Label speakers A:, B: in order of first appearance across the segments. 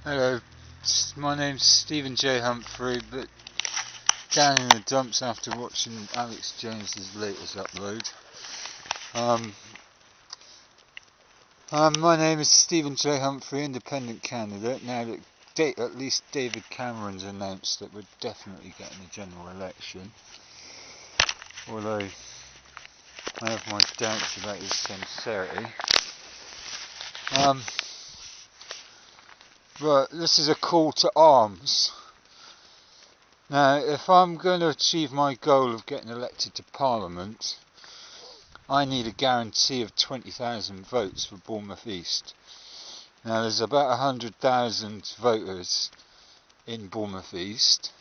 A: Hello, my name's Steven J Humphrey, but down in the dumps after watching Alex Jones's latest upload. My name is Steven J Humphrey, independent candidate. Now that at least David Cameron's announced that we're definitely getting a general election, although I have my doubts about his sincerity. But this is a call to arms. Now, if I'm going to achieve my goal of getting elected to Parliament, I need a guarantee of 20,000 votes for Bournemouth East. Now, there's about 100,000 voters in Bournemouth East,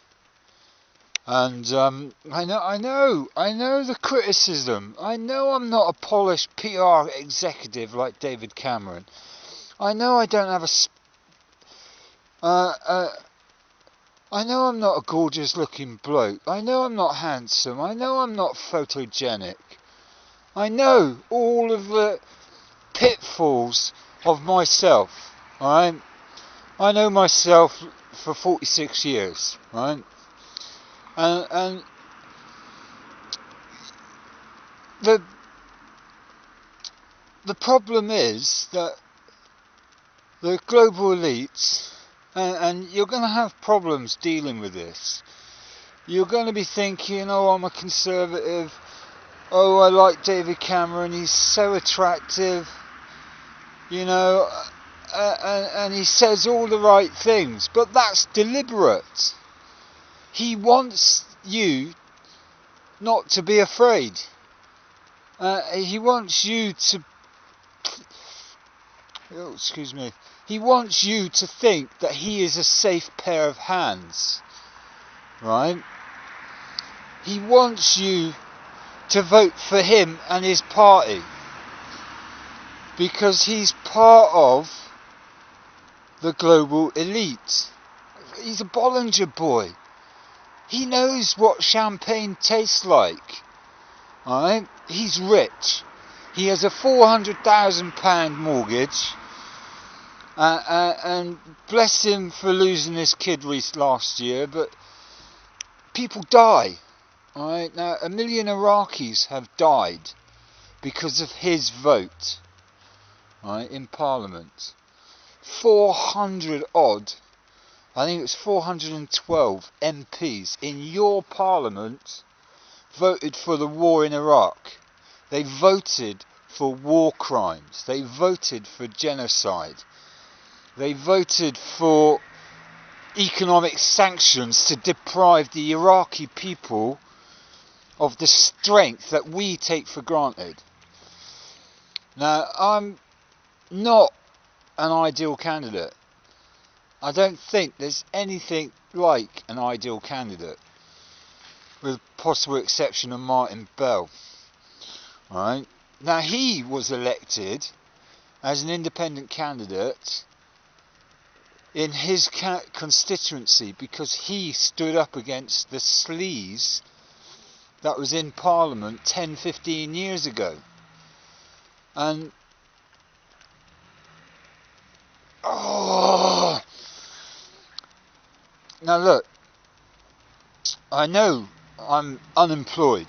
A: and I know the criticism. I know I'm not a polished PR executive like David Cameron. I know I don't have I know I'm not a gorgeous looking bloke. I know I'm not handsome. I know I'm not photogenic. I know all of the pitfalls of myself, alright? I know myself for 46 years, right? And the problem is that the global elites, and you're going to have problems dealing with this. You're going to be thinking, oh, I'm a conservative. Oh, I like David Cameron. He's so attractive. You know, and he says all the right things. But that's deliberate. He wants you not to be afraid. He wants you to... Oh, excuse me. He wants you to think that he is a safe pair of hands, right? He wants you to vote for him and his party because he's part of the global elite. He's a Bollinger boy. He knows what champagne tastes like, alright? He's rich. He has a £400,000 mortgage. And bless him for losing his kid last year, but people die. Alright, now 1 million Iraqis have died because of his vote, right, in Parliament. 400 odd, I think it was 412 MPs in your Parliament voted for the war in Iraq. They voted for war crimes. They voted for genocide. They voted for economic sanctions to deprive the Iraqi people of the strength that we take for granted. Now, I'm not an ideal candidate. I don't think there's anything like an ideal candidate, with possible exception of Martin Bell. Alright? Now, he was elected as an independent candidate in his constituency because he stood up against the sleaze that was in Parliament 10-15 years ago. And now look, I know I'm unemployed.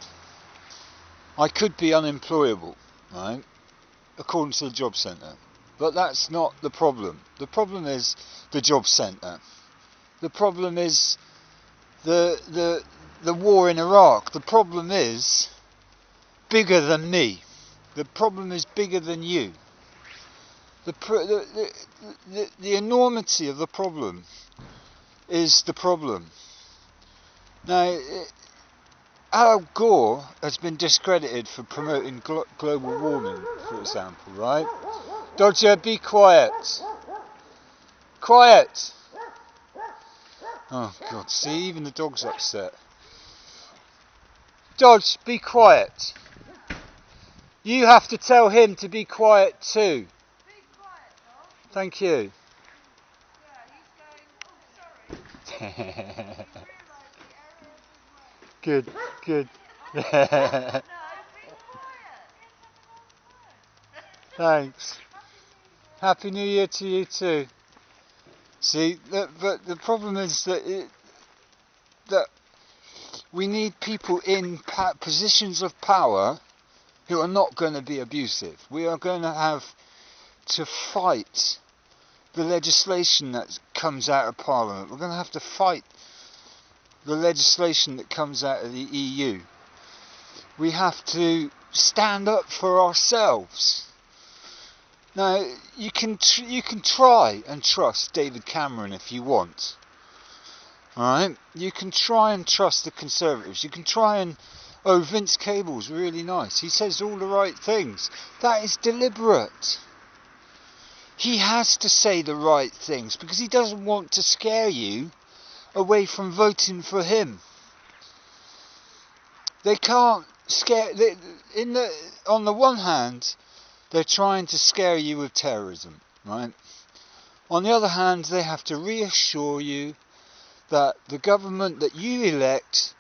A: I could be unemployable, right, according to the job centre. But that's not the problem. The problem is the job centre. The problem is the war in Iraq. The problem is bigger than me. The problem is bigger than you. The enormity of the problem is the problem. Now, Al Gore has been discredited for promoting global warming, for example, right? Dodger, be quiet. Quiet. Oh, God, see, even the dog's upset. Dodge, be quiet. You have to tell him to be quiet too. Be quiet, dog. Thank you. Yeah, he's going, oh, sorry. Good, good. No, be quiet. Thanks. Happy New Year to you too. See, but the problem is that we need people in positions of power who are not going to be abusive. We are going to have to fight the legislation that comes out of Parliament. We're going to have to fight the legislation that comes out of the EU. We have to stand up for ourselves. Now, you can try and trust David Cameron if you want. Alright? You can try and trust the Conservatives. You can try and... Oh, Vince Cable's really nice. He says all the right things. That is deliberate. He has to say the right things because he doesn't want to scare you away from voting for him. They can't scare... on the one hand, they're trying to scare you with terrorism, right? On the other hand, they have to reassure you that the government that you elect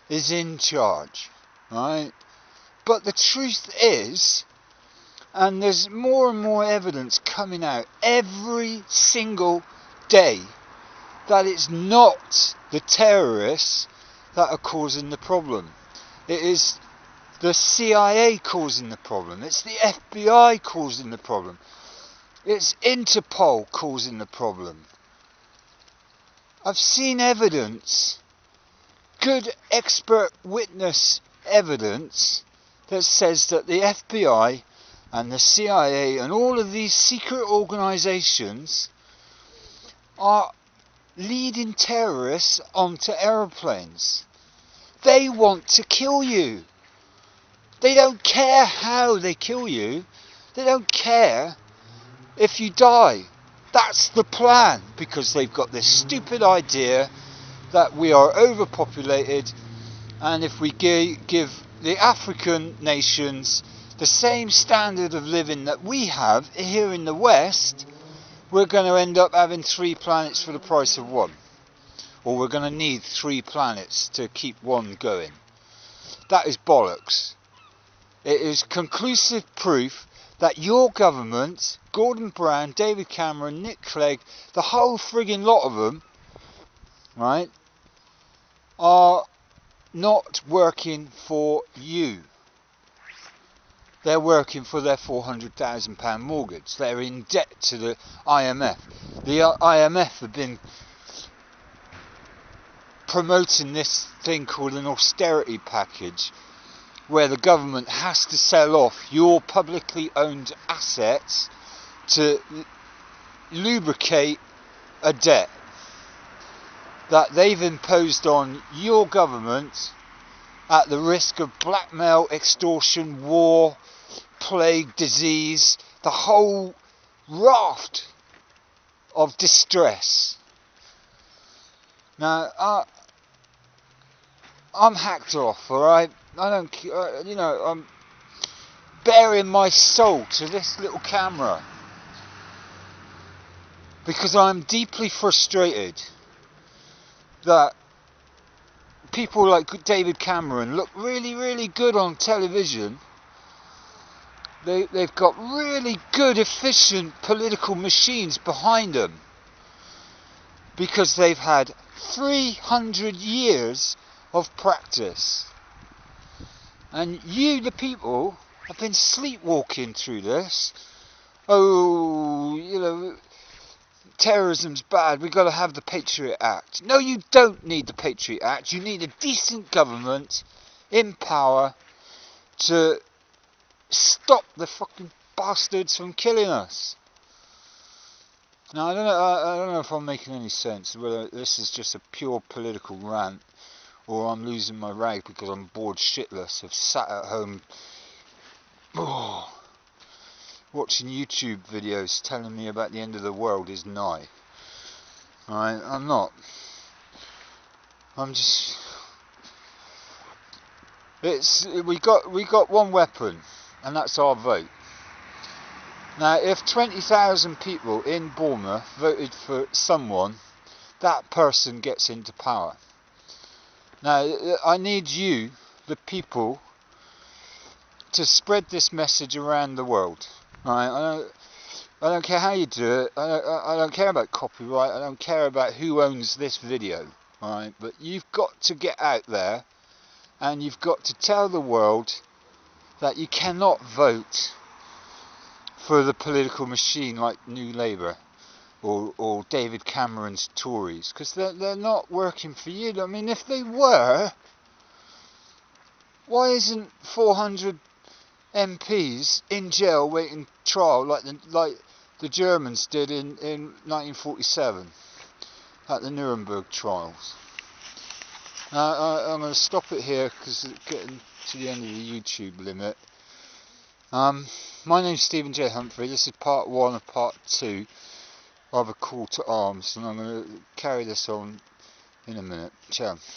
A: is in charge, right? But the truth is, and there's more and more evidence coming out every single day, that it's not the terrorists that are causing the problem. It is the CIA causing the problem. It's the FBI causing the problem. It's Interpol causing the problem. I've seen evidence, good expert witness evidence, that says that the FBI and the CIA and all of these secret organisations are leading terrorists onto aeroplanes. They want to kill you. They don't care how they kill you. They don't care if you die. That's the plan, because they've got this stupid idea that we are overpopulated, and if we give the African nations the same standard of living that we have here in the West, we're going to end up having 3 planets for the price of 1. Or we're going to need 3 planets to keep 1 going. That is bollocks. It is conclusive proof that your government, Gordon Brown, David Cameron, Nick Clegg, the whole frigging lot of them, right, are not working for you. They're working for their £400,000 mortgage. They're in debt to the IMF. The IMF have been promoting this thing called an austerity package, where the government has to sell off your publicly owned assets to lubricate a debt that they've imposed on your government at the risk of blackmail, extortion, war, plague, disease, the whole raft of distress. Now, I'm hacked off, alright? I don't, I'm baring my soul to this little camera because I'm deeply frustrated that people like David Cameron look really, really good on television. They've got really good, efficient political machines behind them because they've had 300 years of practice. And you, the people, have been sleepwalking through this. Oh, terrorism's bad, we've got to have the Patriot Act. No, you don't need the Patriot Act. You need a decent government in power to stop the fucking bastards from killing us. Now, I don't know if I'm making any sense, whether this is just a pure political rant, or I'm losing my rag because I'm bored shitless of sat at home watching YouTube videos telling me about the end of the world is nigh. Alright, I'm not. I'm just... We got one weapon, and that's our vote. Now, if 20,000 people in Bournemouth voted for someone, that person gets into power. Now, I need you, the people, to spread this message around the world. Right? I don't care how you do it. I don't care about copyright. I don't care about who owns this video. Alright, but you've got to get out there and you've got to tell the world that you cannot vote for the political machine like New Labour or David Cameron's Tories, because they're not working for you. I mean, if they were, why isn't 400 MPs in jail waiting trial like the Germans did in 1947 at the Nuremberg trials? I'm going to stop it here because it's getting to the end of the YouTube limit. My name's Steven J Humphrey. This is part 1 of part 2 of a call to arms, and I'm going to carry this on in a minute. Ciao.